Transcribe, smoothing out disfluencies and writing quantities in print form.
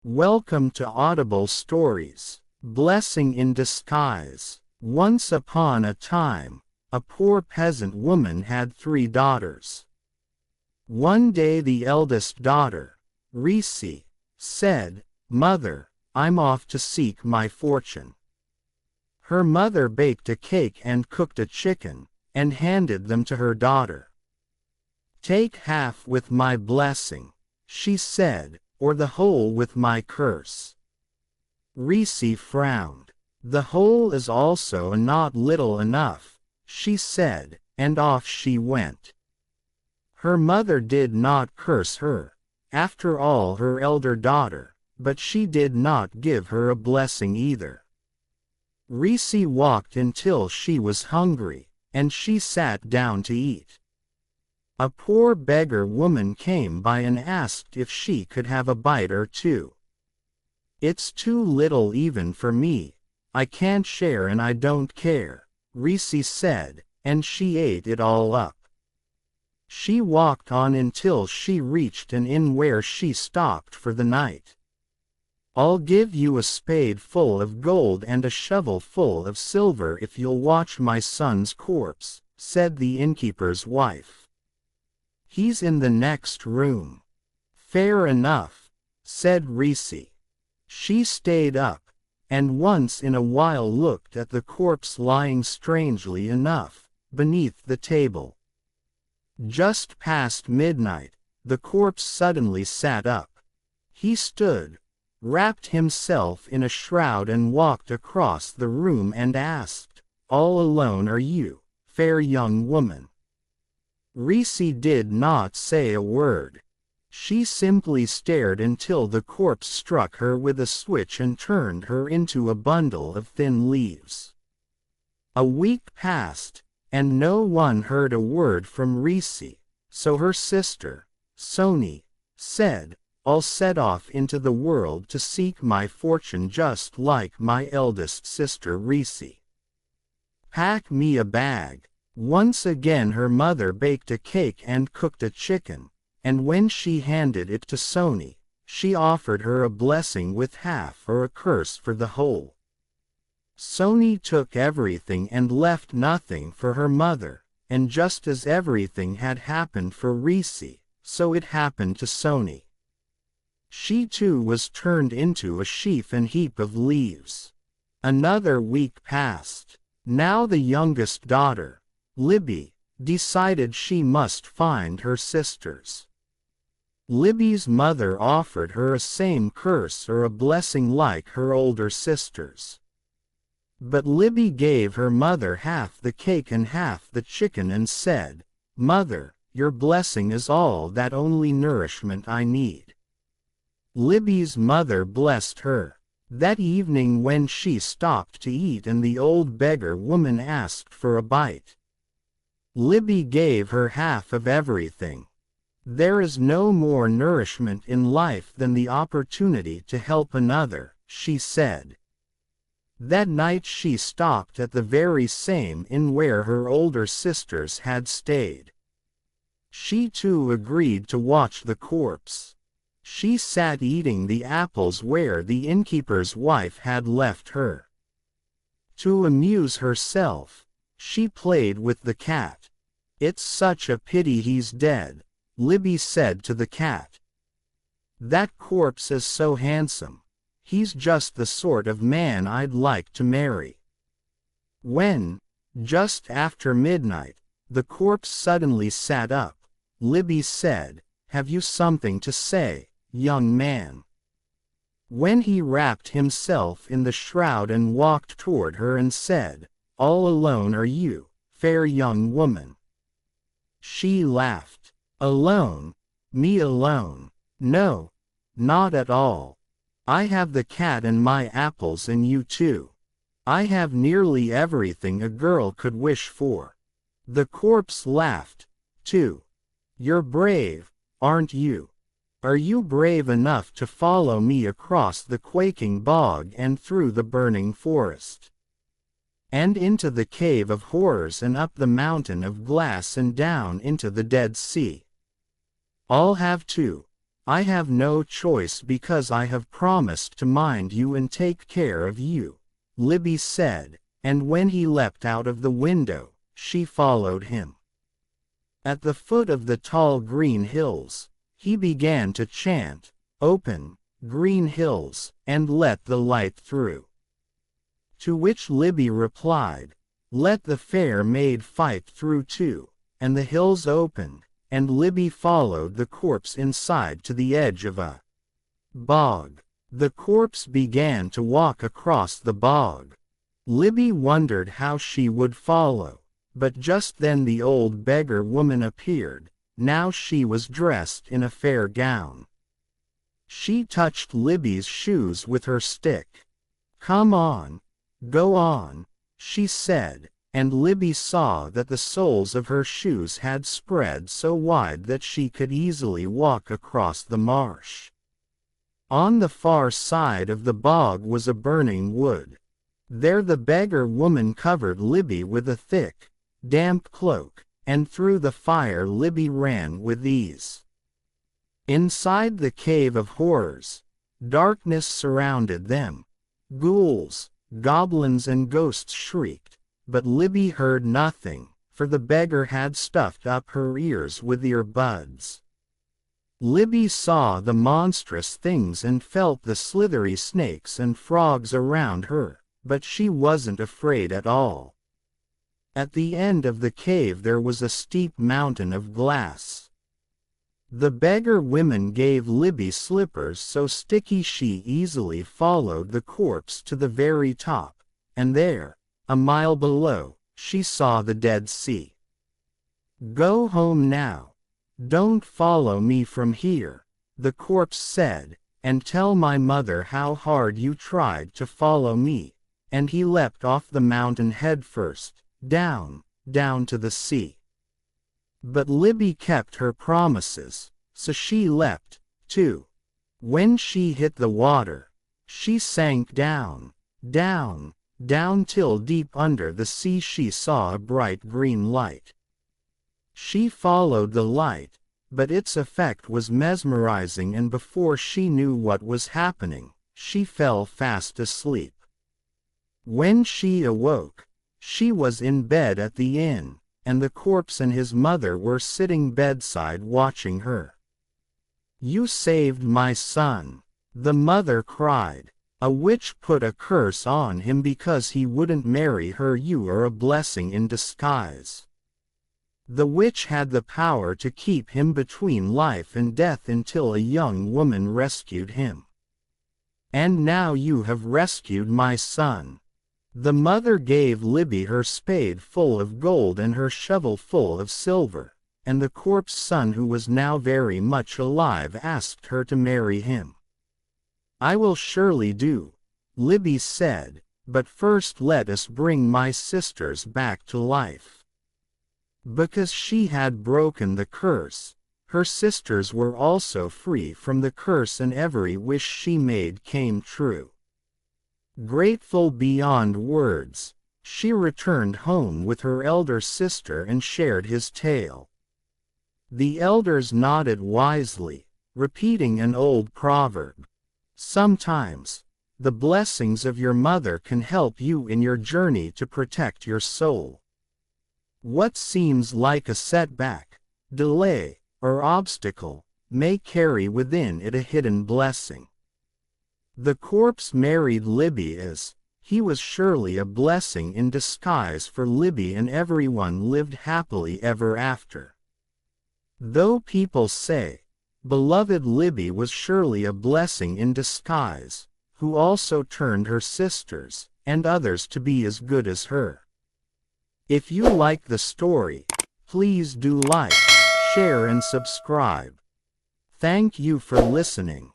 Welcome to Audible Stories. Blessing in disguise. Once upon a time, a poor peasant woman had 3 daughters. One day the eldest daughter, Reese, said, "Mother, I'm off to seek my fortune." Her mother baked a cake and cooked a chicken, and handed them to her daughter. "Take half with my blessing," she said, "or the whole with my curse." Reese frowned. "The whole is also not little enough," she said, and off she went. Her mother did not curse her, after all her elder daughter, but she did not give her a blessing either. Reese walked until she was hungry, and she sat down to eat. A poor beggar woman came by and asked if she could have a bite or two. "It's too little even for me. I can't share and I don't care," Reese said, and she ate it all up. She walked on until she reached an inn where she stopped for the night. "I'll give you a spade full of gold and a shovel full of silver if you'll watch my son's corpse," said the innkeeper's wife. "He's in the next room." "Fair enough," said Reese. She stayed up, and once in a while looked at the corpse lying strangely enough, beneath the table. Just past midnight, the corpse suddenly sat up. He stood, wrapped himself in a shroud and walked across the room and asked, "All alone are you, fair young woman?" Reese did not say a word. She simply stared until the corpse struck her with a switch and turned her into a bundle of thin leaves. A week passed, and no one heard a word from Reese, so her sister, Sony, said, "I'll set off into the world to seek my fortune just like my eldest sister Reese. Pack me a bag." Once again her mother baked a cake and cooked a chicken, and when she handed it to Sony, she offered her a blessing with half or a curse for the whole. Sony took everything and left nothing for her mother, and just as everything had happened for Reese, so it happened to Sony. She too was turned into a sheaf and heap of leaves. Another week passed. Now the youngest daughter, Libby, decided she must find her sisters. Libby's mother offered her a same curse or a blessing like her older sisters. But Libby gave her mother half the cake and half the chicken and said, "Mother, your blessing is all that only nourishment I need." Libby's mother blessed her. That evening when she stopped to eat and the old beggar woman asked for a bite, Libby gave her half of everything. "There is no more nourishment in life than the opportunity to help another," she said. That night she stopped at the very same inn where her older sisters had stayed. She too agreed to watch the corpse. She sat eating the apples where the innkeeper's wife had left her. To amuse herself, she played with the cat. "It's such a pity he's dead," Libby said to the cat. "That corpse is so handsome. He's just the sort of man I'd like to marry." When, just after midnight, the corpse suddenly sat up, Libby said, "Have you something to say, young man?" When he wrapped himself in the shroud and walked toward her and said, "All alone are you, fair young woman?" She laughed. "Alone? Me alone? No, not at all. I have the cat and my apples and you too. I have nearly everything a girl could wish for." The corpse laughed, too. "You're brave, aren't you? Are you brave enough to follow me across the quaking bog and through the burning forest? And into the cave of horrors and up the mountain of glass and down into the Dead Sea?" "I'll have to," I have no choice because I have promised to mind you and take care of you, Libby said, and when he leapt out of the window, she followed him. At the foot of the tall green hills, he began to chant, "Open, green hills, and let the light through." To which Libby replied, "Let the fair maid fight through too," and the hills opened, and Libby followed the corpse inside to the edge of a bog. The corpse began to walk across the bog. Libby wondered how she would follow, but just then the old beggar woman appeared. Now she was dressed in a fair gown. She touched Libby's shoes with her stick. "Come on, go on," she said, and Libby saw that the soles of her shoes had spread so wide that she could easily walk across the marsh. On the far side of the bog was a burning wood. There the beggar woman covered Libby with a thick, damp cloak, and through the fire Libby ran with ease. Inside the cave of horrors, darkness surrounded them. Ghouls, goblins and ghosts shrieked, but Libby heard nothing, for the beggar had stuffed up her ears with earbuds. Libby saw the monstrous things and felt the slithery snakes and frogs around her, but she wasn't afraid at all. At the end of the cave there was a steep mountain of glass. The beggar women gave Libby slippers so sticky she easily followed the corpse to the very top, and there, a mile below, she saw the Dead Sea. "Go home now. Don't follow me from here," the corpse said, "and tell my mother how hard you tried to follow me," and he leapt off the mountain headfirst, down to the sea. But Libby kept her promises, so she leapt, too. When she hit the water, she sank down till deep under the sea she saw a bright green light. She followed the light, but its effect was mesmerizing, and before she knew what was happening, she fell fast asleep. When she awoke, she was in bed at the inn, and the corpse and his mother were sitting bedside watching her. "You saved my son," the mother cried. "A witch put a curse on him because he wouldn't marry her. You are a blessing in disguise." The witch had the power to keep him between life and death until a young woman rescued him. "And now you have rescued my son." The mother gave Libby her spade full of gold and her shovel full of silver, and the corpse son, who was now very much alive, asked her to marry him. "I will surely do," Libby said, "but first let us bring my sisters back to life." Because she had broken the curse, her sisters were also free from the curse, and every wish she made came true. Grateful beyond words, she returned home with her elder sister and shared his tale. The elders nodded wisely, repeating an old proverb. Sometimes, the blessings of your mother can help you in your journey to protect your soul. What seems like a setback, delay, or obstacle may carry within it a hidden blessing. The corpse married Libby as he was surely a blessing in disguise for Libby, and everyone lived happily ever after. Though people say, beloved Libby was surely a blessing in disguise, who also turned her sisters and others to be as good as her. If you like the story, please do like, share and subscribe. Thank you for listening.